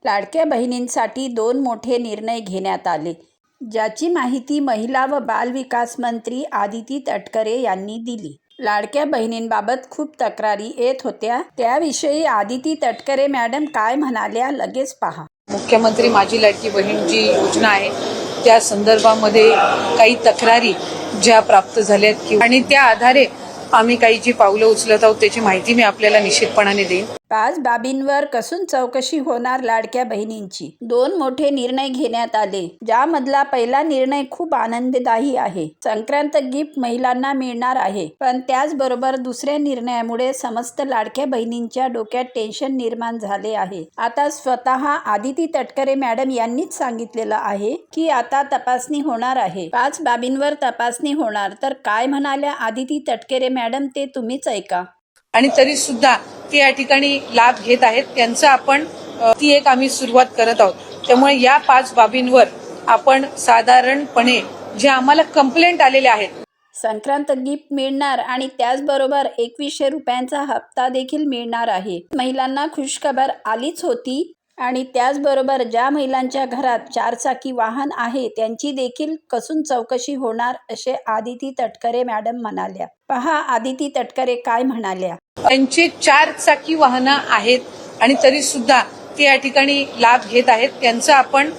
लाडक्या बहिणींसाठी 2 मोठे निर्णय घेण्यात आले, ज्याची माहिती महिला व बालविकास मंत्री आदिती तटकरे यांनी दिली. लाडक्या बहिणींबाबत खूप तक्रारी येत होत्या, त्याविषयी आदिती तटकरे मॅडम काय म्हणाल्या लगेच पहा. मुख्यमंत्री माझी लाडकी बहीण जी योजना आहे त्या संदर्भामध्ये काही तक्रारी ज्या प्राप्त झाल्यात आणि त्या आधारे आम्ही काही जी पावलं उचलत आहोत त्याची माहिती मी आपल्याला निश्चितपणाने देईन. 5 बाबींवर कसून चौकशी होणार लाडक्या बहिणींची. 2 मोठे निर्णय घेण्यात आले, ज्यामधला पहिला निर्णय खूप आनंददायी आहे. संक्रांत गिफ्ट महिलांना मिळणार आहे, पण त्याचबरोबर दुसऱ्या निर्णयामुळे समस्त लाडक्या बहिणींच्या डोक्यात टेन्शन निर्माण झाले आहे. आता स्वतः आदिती तटकरे मॅडम यांनीच सांगितलेलं आहे की आता तपासणी होणार आहे. 5 बाबींवर तपासणी होणार, तर काय म्हणाल्या आदिती तटकरे मॅडम ते तुम्हीच ऐका. आणि तरी सुद्धा ते या ठिकाणी लाभ घेत आहेत त्यांचं आपण ती एक आम्ही सुरुवात करत आहोत. त्यामुळे या 5 बाबींवर आपण साधारणपणे जे आम्हाला कंप्लेंट आलेल्या आहेत, संक्रांत गिफ्ट मिळणार आणि त्याचबरोबर 2100 रुपयांचा हप्ता देखील मिळणार आहे. महिलांना खुशखबर आलीच होती आणि त्याचबरोबर ज्या महिलांच्या घरात 4चाकी वाहन आहे त्यांची देखील कसून चौकशी होणार, असे आदिती तटकरे मॅडम म्हणाल्या. पहा आदिती तटकरे काय म्हणाल्या. त्यांची 4चाकी वाहनं आहेत आणि तरी सुद्धा ते या ठिकाणी लाभ घेत आहेत त्यांचं आपण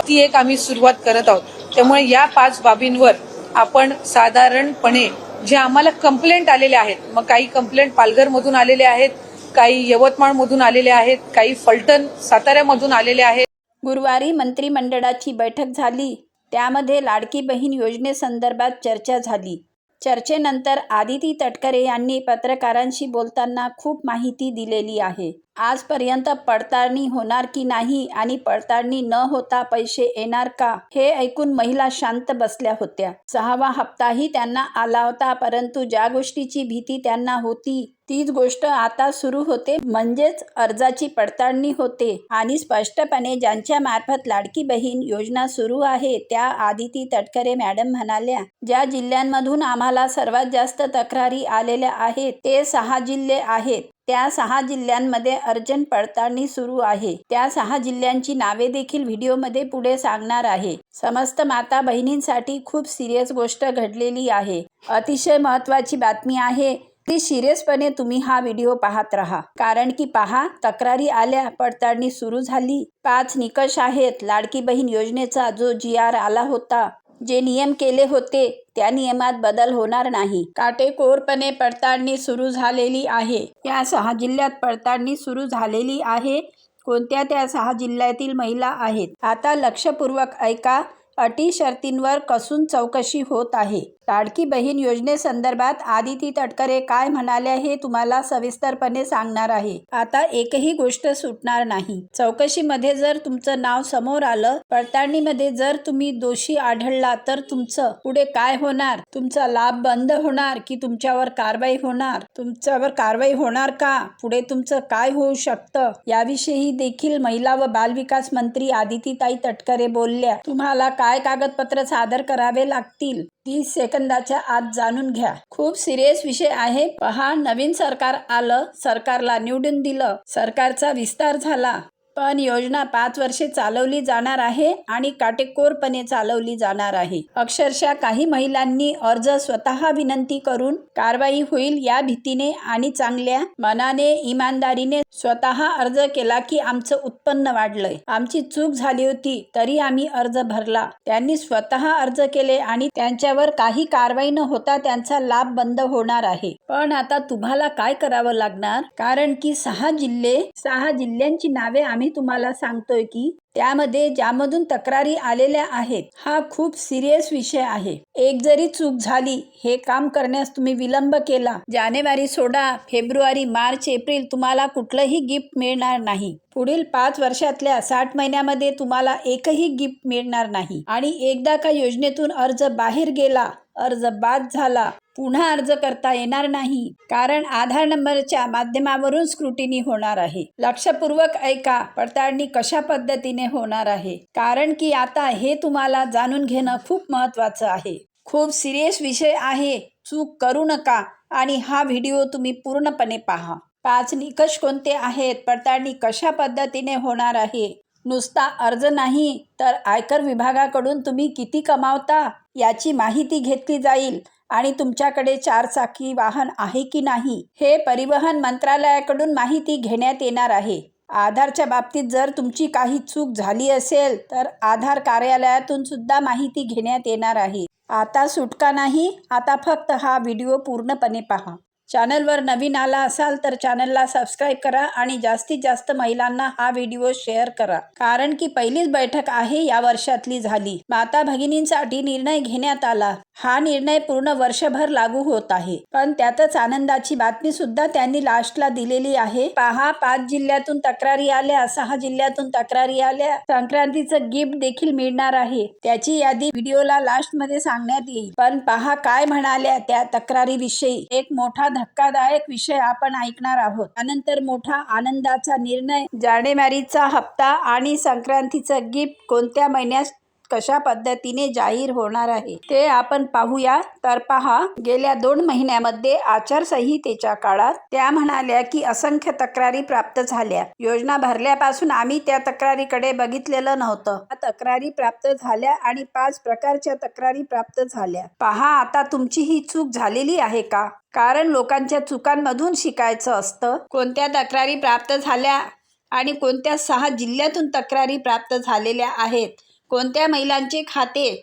ती एक आम्ही सुरुवात करत आहोत. त्यामुळे या 5 बाबींवर आपण साधारणपणे जे आम्हाला कंप्लेंट आलेले आहेत, मग काही कंप्लेंट पालघरमधून आलेले आहेत, काही यवतमाळमधून आलेले आहेत, काही फलटण साताऱ्यामधून आलेले आहेत. गुरुवारी मंत्रिमंडळाची बैठक झाली, त्यामध्ये लाडकी बहीण योजनेसंदर्भात चर्चा झाली. चर्चेनंतर आदिती तटकरे यांनी पत्रकारांशी बोलताना खूप माहिती दिलेली आहे. आजपर्यंत पडताळणी होणार की नाही आणि पडताळणी न होता पैसे येणार का, हे ऐकून महिला शांत बसल्या होत्या. 6वा हप्ताही त्यांना आला होता, परंतु ज्या गोष्टीची भीती त्यांना होती तीच गोष्ट आता सुरू होते, म्हणजेच अर्जाची पडताळणी होते. आणि स्पष्टपणे ज्यांच्या मार्फत लाडकी बहीण योजना सुरू आहे त्या आदिती तटकरे मॅडम म्हणाल्या, ज्या जिल्ह्यांमधून आम्हाला सर्वात जास्त तक्रारी आलेल्या आहेत ते 6 जिल्हे आहेत. त्या 6 जिल्ह्यांमध्ये अर्जंट पडताळणी सुरू आहे. त्या 6 जिल्ह्यांची नावे देखील व्हिडिओमध्ये पुढे सांगणार आहे. समस्त माता बहिणींसाठी खूप सिरियस गोष्ट घडलेली आहे. अतिशय महत्त्वाची बातमी आहे. ती सिरियसपणे तुम्ही हा व्हिडिओ पाहत राहा, कारण की पहा, तक्रारी आल्या, पडताळणी सुरू झाली. 5 निकष आहेत. लाडकी बहीण योजनेचा जो GR आला होता, जे नियम केले होते त्या नियमात बदल होणार नाही. काटेकोरपणे पडताळणी सुरू झालेली आहे. या 6 जिल्ह्यात पडताळणी सुरू झालेली आहे. कोणत्या त्या 6 जिल्ह्यातील महिला आहेत, आता लक्षपूर्वक ऐका. अटी शर्तींवर कसून चौकशी होत आहे. लाडकी बहीण योजनेसंदर्भात आदिती तटकरे काय म्हणाल्या हे तुम्हाला सविस्तरपणे सांगणार आहे. आता एकही गोष्ट सुटणार नाही. चौकशीमध्ये जर तुमचं नाव समोर आलं, पडताळणीमध्ये जर तुम्ही दोषी आढळला, तर तुमचं पुढे काय होणार? तुमचा लाभ बंद होणार की तुमच्यावर कारवाई होणार? तुमच्यावर कारवाई होणार का? पुढे तुमचं काय होऊ शकतं, याविषयी देखील महिला व बालविकास मंत्री आदितीताई तटकरे बोलल्या. तुम्हाला काय कागदपत्र सादर करावे लागतील 30 सेकंदाच्या आत जाणून घ्या. खूप सिरियस विषय आहे. पहा, नवीन सरकार आलं, सरकारला निवडून दिलं, सरकारचा विस्तार झाला, पण योजना 5 वर्षे चालवली जाणार आहे आणि काटेकोरपणे चालवली जाणार आहे. अक्षरशः काही महिलांनी अर्ज स्वतः विनंती करून कारवाई होईल या भीतीने आणि चांगल्या मनाने इमानदारीने स्वतः अर्ज केला की आमचं उत्पन्न वाढलंय, आमची चूक झाली होती तरी आम्ही अर्ज भरला. त्यांनी स्वतः अर्ज केले आणि त्यांच्यावर काही कारवाई न होता त्यांचा लाभ बंद होणार आहे. पण आता तुम्हाला काय करावं लागणार, कारण की 6 जिल्ह्यांची नावे आम्ही तुम्हाला सांगतोय की त्यामध्ये ज्यामधून तक्रारी आलेल्या आहेत. हा खूप सिरियस विषय आहे. एक जरी चूक झाली, हे काम करण्यास तुम्ही विलंब केला, जानेवारी सोडा, फेब्रुवारी, मार्च, एप्रिल तुम्हाला कुठलंही गिफ्ट मिळणार नाही. पुढील 5 वर्षातल्या 60 महिन्यामध्ये तुम्हाला एकही गिफ्ट मिळणार नाही. आणि एकदा का योजनेतून अर्ज बाहेर गेला, अर्ज बाद झाला, पुन्हा अर्ज करता येणार नाही, कारण आधार नंबरच्या माध्यमावरून स्क्रुटिनी होणार आहे. लक्षपूर्वक ऐका, पडताळणी कशा पद्धतीने होणार आहे, कारण की आता हे तुम्हाला जाणून घेणं खूप महत्त्वाचं आहे. खूप सिरियस विषय आहे. चूक करू नका आणि हा व्हिडिओ तुम्ही पूर्णपणे पहा. 5 निकष कोणते आहेत, पडताळणी कशा पद्धतीने होणार आहे, नुसता अर्ज नाही तर आयकर विभागाकडून तुम्ही किती कमावता याची माहिती घेतली जाईल आणि तुमच्याकडे 4 चाकी वाहन आहे की नाही हे परिवहन मंत्रालयाकडून माहिती घेण्यात येणार आहे. आधारच्या बाबतीत जर तुमची काही चूक झाली असेल तर आधार कार्यालयातून सुद्धा माहिती घेण्यात येणार आहे. आता सुटका नाही, आता फक्त हा व्हिडिओ पूर्णपणे पहा. चॅनलवर नवीन आला असाल तर चॅनलला सबस्क्राईब करा आणि जास्तीत जास्त महिलांना हा व्हिडिओ शेअर करा, कारण की पहिलीच बैठक आहे या वर्षातली झाली. माता भगिनींसाठी निर्णय घेण्यात आला. हा निर्णय पूर्ण वर्षभर लागू होत आहे, पण त्यातच आनंदाची बातमी सुद्धा त्यांनी लास्टला दिलेली आहे. पहा, 5 जिल्ह्यातून तक्रारी आल्या, 6 जिल्ह्यातून तक्रारी आल्या. संक्रांतीचं गिफ्ट देखील मिळणार आहे, त्याची यादी व्हिडिओला लास्ट मध्ये सांगण्यात येईल. पण पहा काय म्हणाल्या त्या तक्रारीविषयी. एक मोठा धक्कादायक विषय आपण ऐकणार आहोत. त्यानंतर मोठा आनंदाचा निर्णय, जानेवारीचा हप्ता आणि संक्रांतीचं गिफ्ट कोणत्या महिन्यात कशा पद्धतीने जाहीर होणार आहे ते आपण पाहूया. तर पहा, गेल्या 2 महिन्यामध्ये आचारसंहितेच्या काळात त्या म्हणाल्या की असंख्य तक्रारी प्राप्त झाल्या. योजना भरल्यापासून आम्ही त्या तक्रारीकडे बघितलेलं नव्हतं. तक्रारी प्राप्त झाल्या आणि 5 प्रकारच्या तक्रारी प्राप्त झाल्या. पहा, आता तुमची ही चूक झालेली आहे का? कारण लोकांच्या चुकांमधून शिकायचं असतं. कोणत्या तक्रारी प्राप्त झाल्या आणि कोणत्या 6 जिल्ह्यातून तक्रारी प्राप्त झालेल्या आहेत, कोणत्या महिलांचे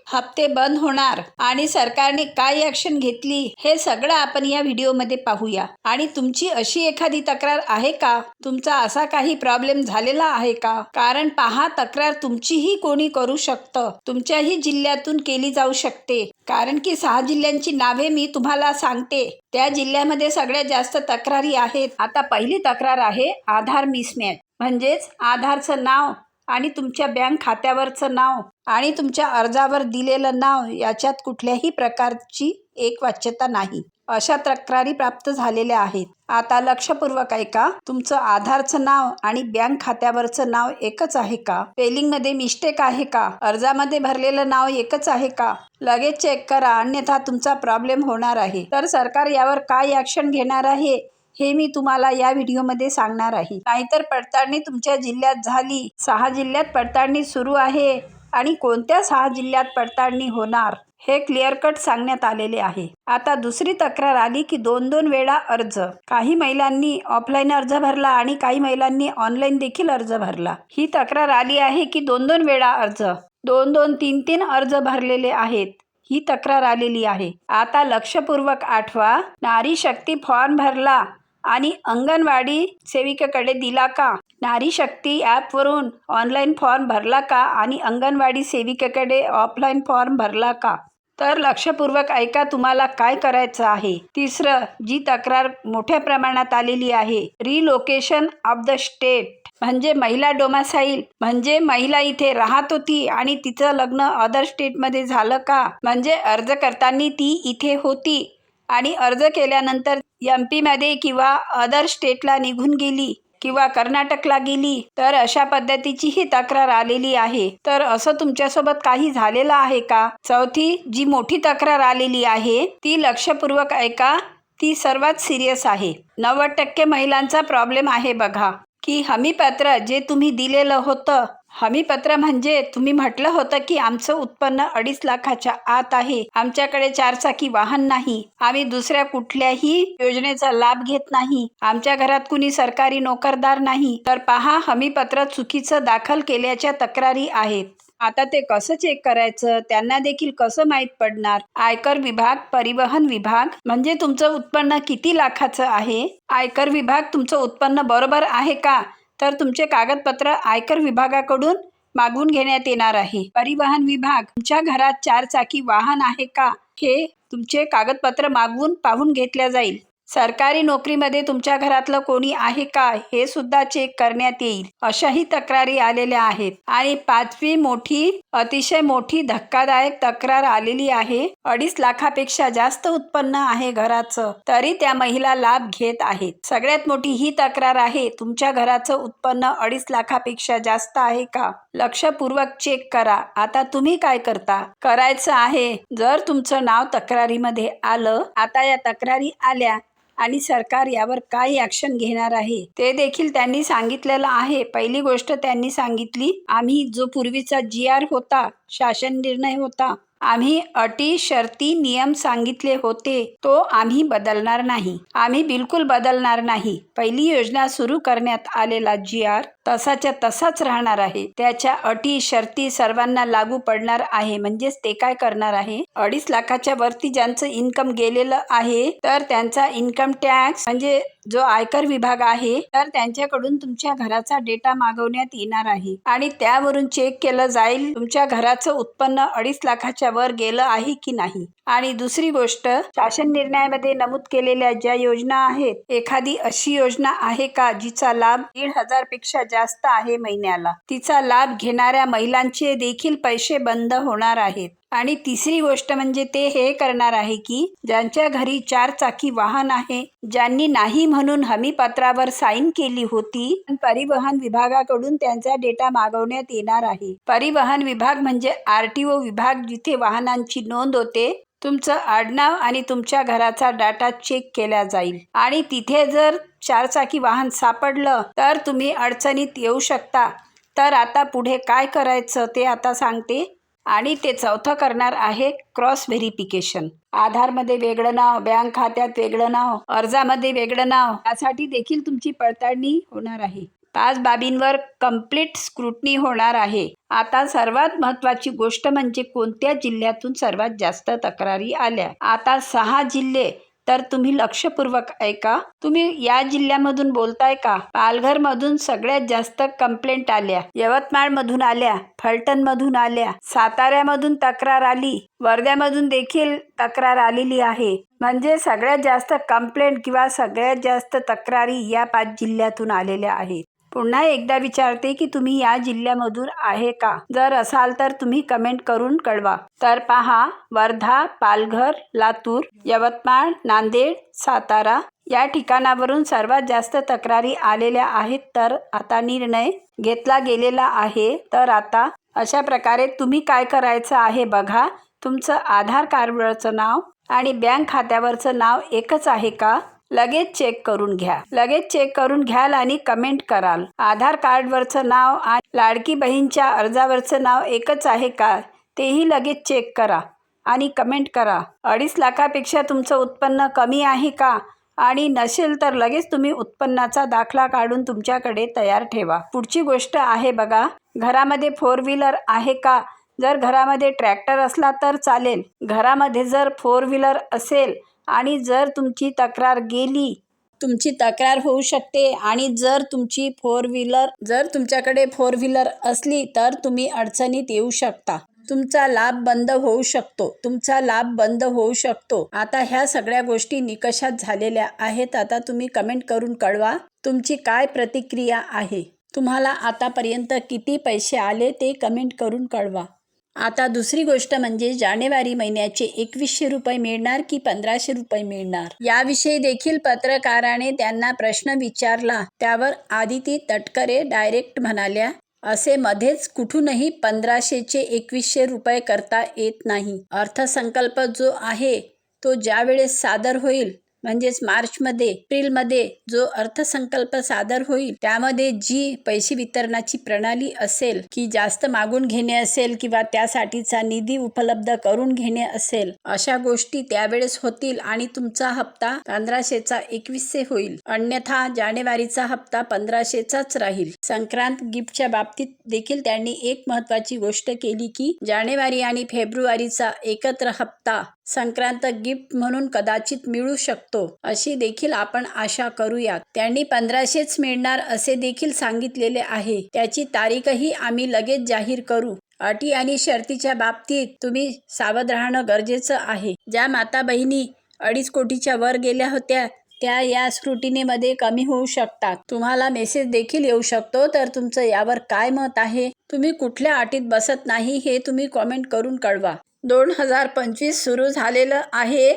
हप्ते बंद होणार आणि सरकारने काय ॲक्शन घेतली हे सगळं आपण या व्हिडिओमध्ये पाहूया. आणि तुमची अशी एखादी तक्रार आहे का? तुमचा असा काही प्रॉब्लेम झालेला आहे का? कारण पहा, तक्रार तुमचीही कोणी करू शकतं, तुमच्याही जिल्ह्यातून केली जाऊ शकते. कारण की 6 जिल्ह्यांची नावे मी तुम्हाला सांगते, त्या जिल्ह्यामध्ये सगळ्यात जास्त तक्रारी आहेत. आता पहिली तक्रार आहे आधार मिसमॅच, म्हणजेच आधारचं नाव आणि तुमच्या बँक खात्यावरचं नाव आणि तुमच्या अर्जावर दिलेलं नाव याच्यात कुठल्याही प्रकारची एकवाच्यता नाही. अशा तक्रारी प्राप्त झालेल्या आहेत. आता लक्षपूर्वक ऐका, तुमचं आधारचं नाव आणि बँक खात्यावरचं नाव एकच आहे का? स्पेलिंगमध्ये मिस्टेक आहे का? अर्जामध्ये भरलेलं नाव एकच आहे का? लगेच चेक करा, अन्यथा तुमचा प्रॉब्लेम होणार आहे. तर सरकार यावर काय ॲक्शन घेणार आहे हे मी तुम्हाला या व्हिडिओमध्ये सांगणार आहे. नाहीतर पडताळणी तुमच्या जिल्ह्यात झाली, 6 जिल्ह्यात पडताळणी सुरू आहे आणि कोणत्या 6 जिल्ह्यात पडताळणी होणार हे क्लिअर कट सांगण्यात आलेले आहे. आता दुसरी तक्रार आली की 2-2 वेळा अर्ज. काही महिलांनी ऑफलाईन अर्ज भरला आणि काही महिलांनी ऑनलाईन देखील अर्ज भरला. ही तक्रार आली आहे की 2-2 वेळा अर्ज, 2-2, 3-3 अर्ज भरलेले आहेत. ही तक्रार आलेली आहे. आता लक्षपूर्वक आठवा, नारी शक्ती फॉर्म भरला आणि अंगणवाडी सेविकेकडे दिला का? नारी शक्ती ॲपवरून ऑनलाईन फॉर्म भरला का आणि अंगणवाडी सेविकेकडे ऑफलाईन फॉर्म भरला का? तर लक्षपूर्वक ऐका, तुम्हाला काय करायचं आहे. तिसरं, जी तक्रार मोठ्या प्रमाणात आलेली आहे, रिलोकेशन ऑफ द स्टेट, म्हणजे महिला डोमासाईल, म्हणजे महिला इथे राहत होती आणि तिचं लग्न अदर स्टेटमध्ये झालं का? म्हणजे अर्ज करताना ती इथे होती आणि अर्ज केल्यानंतर MP मध्ये किंवा अदर स्टेटला निघून गेली किंवा कर्नाटकला गेली, तर अशा पद्धतीची ही तक्रार आलेली आहे. तर असं तुमच्यासोबत काही झालेलं आहे का? चौथी, जी मोठी तक्रार आलेली आहे ती लक्षपूर्वक ऐका, ती सर्वात सिरियस आहे. 90% महिलांचा प्रॉब्लेम आहे बघा, की हमीपत्र जे तुम्ही दिलेलं होतं, हमीपत्र म्हणजे तुम्ही म्हटलं होतं की आमचं उत्पन्न 2.5 लाखाच्या आत आहे, आमच्याकडे 4 चाकी वाहन नाही, आम्ही दुसऱ्या कुठल्याही योजनेचा लाभ घेत नाही, आमच्या घरात कुणी सरकारी नोकरदार नाही. तर पहा, हमीपत्र चुकीचं दाखल केल्याच्या तक्रारी आहेत. आता ते कसं चेक करायचं, त्यांना देखील कसं माहीत पडणार? आयकर विभाग, परिवहन विभाग, म्हणजे तुमचं उत्पन्न किती लाखाचं आहे, आयकर विभाग तुमचं उत्पन्न बरोबर आहे का, तर तुमचे कागदपत्र आयकर विभागाकडून मागवून घेण्यात येणार आहे. परिवहन विभाग, तुमच्या घरात 4 चाकी वाहन आहे का, हे तुमचे कागदपत्र मागवून पाहून घेतल्या जाईल. सरकारी नोकरीमध्ये तुमच्या घरातलं कोणी आहे का हे सुद्धा चेक करण्यात येईल. अशाही तक्रारी आलेल्या आहेत. आणि 5वी मोठी, अतिशय मोठी धक्कादायक तक्रार आलेली आहे. 2.5 लाखापेक्षा जास्त उत्पन्न आहे घराचं, तरी त्या महिला लाभ घेत आहेत. सगळ्यात मोठी ही तक्रार आहे, तुमच्या घराचं उत्पन्न 2.5 लाखापेक्षा जास्त आहे का? लक्षपूर्वक चेक करा. आता तुम्ही काय करायचं आहे, जर तुमचं नाव तक्रारीमध्ये आलं, आता या तक्रारी आल्या आणि सरकार यावर काय ॲक्शन घेणार आहे ते देखील त्यांनी सांगितलेलं आहे. पहिली गोष्ट त्यांनी सांगितली, आम्ही जो पूर्वीचा GR होता, शासन निर्णय होता, आम्ही अटी शर्ती नियम सांगितले होते, तो आम्ही बदलणार नाही. आम्ही बिलकुल बदलणार नाही. पहिली योजना सुरू करण्यात आलेला GR तसाच्या तसाच राहणार आहे. त्याच्या अटी शर्ती सर्वांना लागू पडणार आहे. म्हणजेच ते काय करणार आहे, 2.5 लाखाच्या वरती ज्यांचं इन्कम गेलेलं आहे तर त्यांचा इन्कम टॅक्स म्हणजे जो आयकर विभाग आहे तर त्यांच्याकडून तुमच्या घराचा डेटा मागवण्यात येणार आहे आणि त्यावरून चेक केलं जाईल तुमच्या घराचं उत्पन्न 2.5 लाखाच्या वर गेलं आहे की नाही. आणि दुसरी गोष्ट, शासन निर्णयामध्ये नमूद केलेल्या ज्या योजना आहेत, एखादी अशी योजना आहे का जिचा लाभ 1,500 पेक्षा जास्त आहे महिन्याला, तिचा लाभ घेणाऱ्या महिलांचे देखील पैसे बंद होणार आहेत. आणि तिसरी गोष्ट म्हणजे ते हे करणार आहे की ज्यांच्या घरी 4 चाकी वाहन आहे, ज्यांनी नाही म्हणून हमीपत्रावर साईन केली होती, परिवहन विभागाकडून त्यांचा डेटा मागवण्यात येणार आहे. परिवहन विभाग म्हणजे RTO विभाग, जिथे वाहनांची नोंद होते. तुमचं आडनाव आणि तुमच्या घराचा डाटा चेक केला जाईल आणि तिथे जर 4 चाकी वाहन सापडलं तर तुम्ही अडचणीत येऊ शकता. तर आता पुढे काय करायचं ते आता सांगते. आणि ते चौथं करणार आहे क्रॉस व्हेरिफिकेशन. आधारमध्ये वेगळं नाव, बँक खात्यात वेगळं नाव, अर्जामध्ये वेगळं नाव, यासाठी देखील तुमची पडताळणी होणार आहे. 5 बाबींवर कंप्लीट स्क्रुटनी होणार आहे. आता सर्वात महत्त्वाची गोष्ट म्हणजे कोणत्या जिल्ह्यातून सर्वात जास्त तक्रारी आल्या. आता 6 जिल्हे, तर तुम्ही लक्षपूर्वक ऐका. तुम्ही या जिल्ह्यामधून बोलताय का? पालघरमधून सगळ्यात जास्त कंप्लेंट आल्या, यवतमाळमधून आल्या, फलटणमधून आल्या, साताऱ्यामधून तक्रार आली, वर्ध्यामधून देखील तक्रार आलेली आहे. म्हणजे सगळ्यात जास्त कंप्लेंट किंवा सगळ्यात जास्त तक्रारी या 5 जिल्ह्यातून आलेल्या आहेत. पुन्हा एकदा विचारते की तुम्ही या जिल्ह्यामधून आहे का? जर असाल तर तुम्ही कमेंट करून कळवा. तर पहा, वर्धा, पालघर, लातूर, यवतमाळ, नांदेड, सातारा या ठिकाणावरून सर्वात जास्त तक्रारी आलेल्या आहेत. तर आता निर्णय घेतला गेलेला आहे. तर आता अशा प्रकारे तुम्ही काय करायचं आहे बघा. तुमचं आधार कार्डवरचं नाव आणि बँक खात्यावरचं नाव एकच आहे का? लगेच चेक करून घ्या. लगेच चेक करून घ्याल आणि कमेंट कराल. आधार कार्डवरचं नाव आणि लाडकी बहीणच्या अर्जावरचं नाव एकच आहे का? तेही लगेच चेक करा आणि कमेंट करा. 2.5 लाखापेक्षा तुमचं उत्पन्न कमी आहे का? आणि नसेल तर लगेच तुम्ही उत्पन्नाचा दाखला काढून तुमच्याकडे तयार ठेवा. पुढची गोष्ट आहे बघा, घरामध्ये 4 व्हीलर आहे का? जर घरामध्ये ट्रॅक्टर असला तर चालेल. घरामध्ये जर 4 व्हीलर असेल आणि जर तुमची तक्रार गेली, तुमची तक्रार होऊ शकते. आणि जर तुमच्याकडे 4 व्हीलर असली तर तुम्ही अडचणीत येऊ शकता. तुमचा लाभ बंद होऊ शकतो. आता ह्या सगळ्या गोष्टी निकषात झालेल्या आहेत. आता तुम्ही कमेंट करून कळवा तुमची काय प्रतिक्रिया आहे. तुम्हाला आतापर्यंत किती पैसे आले ते कमेंट करून कळवा. आता दुसरी गोष्ट म्हणजे जानेवारी महिन्याचे 2100 रुपये मिळणार की 1500 रुपये मिळणार, याविषयी देखील पत्रकाराने त्यांना प्रश्न विचारला. त्यावर आदिती तटकरे डायरेक्ट म्हणाल्या, असे मध्येच कुठूनही 1500चे 2100 रुपये करता येत नाही. अर्थसंकल्प जो आहे तो ज्यावेळेस सादर होईल, म्हणजेच मार्चमध्ये, एप्रिलमध्ये जो अर्थसंकल्प सादर होईल, त्यामध्ये जी पैसे वितरणाची प्रणाली असेल की जास्त मागून घेणे असेल किंवा त्यासाठीचा निधी उपलब्ध करून घेणे असेल, अशा गोष्टी त्यावेळेस होतील आणि तुमचा हप्ता 1500चा 2100 होईल. अन्यथा जानेवारीचा हप्ता 1500चाच राहील. संक्रांत गिफ्टच्या बाबतीत देखील त्यांनी एक महत्त्वाची गोष्ट केली की जानेवारी आणि फेब्रुवारीचा एकत्र हप्ता संक्रांत गिफ्ट म्हणून कदाचित मिळू शकतो, अशी देखील आपण आशा करूयात. त्यांनी 1500च मिळणार असे देखील सांगितलेले आहे. त्याची तारीखही आम्ही लगेच जाहीर करू. अटी आणि शर्तीच्या बाबतीत तुम्ही सावध राहणं गरजेचं आहे. ज्या माता बहिणी 2.5 कोटीच्या वर गेल्या होत्या त्या या स्क्रुटिनीमध्ये कमी होऊ शकतात. तुम्हाला मेसेज देखील येऊ शकतो. तर तुमचं यावर काय मत आहे? तुम्ही कुठल्या अटीत बसत नाही हे तुम्ही कॉमेंट करून कळवा. 2025 सुरू झालेलं आहे.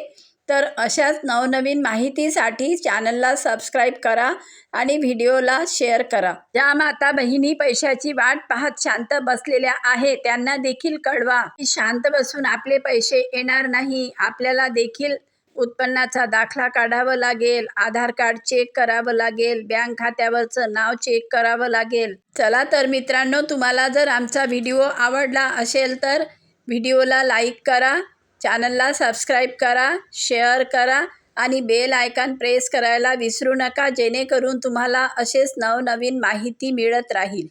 तर अशाच नवनवीन माहितीसाठी चॅनलला सबस्क्राईब करा आणि व्हिडिओला शेअर करा. ज्या माता बहिणी पैशाची वाट पाहत शांत बसलेल्या आहे त्यांना देखील कळवा की शांत बसून आपले पैसे येणार नाही. आपल्याला देखील उत्पन्नाचा दाखला काढावं लागेल, आधार कार्ड चेक करावं लागेल, बँक खात्यावरचं नाव चेक करावं लागेल. चला तर मित्रांनो, तुम्हाला जर आमचा व्हिडिओ आवडला असेल तर व्हिडिओला लाईक करा, चॅनलला सबस्क्राईब करा, शेअर करा आणि बेल आयकॉन प्रेस करायला विसरू नका, जेणेकरून तुम्हाला असेच नवनवीन माहिती मिळत राहील.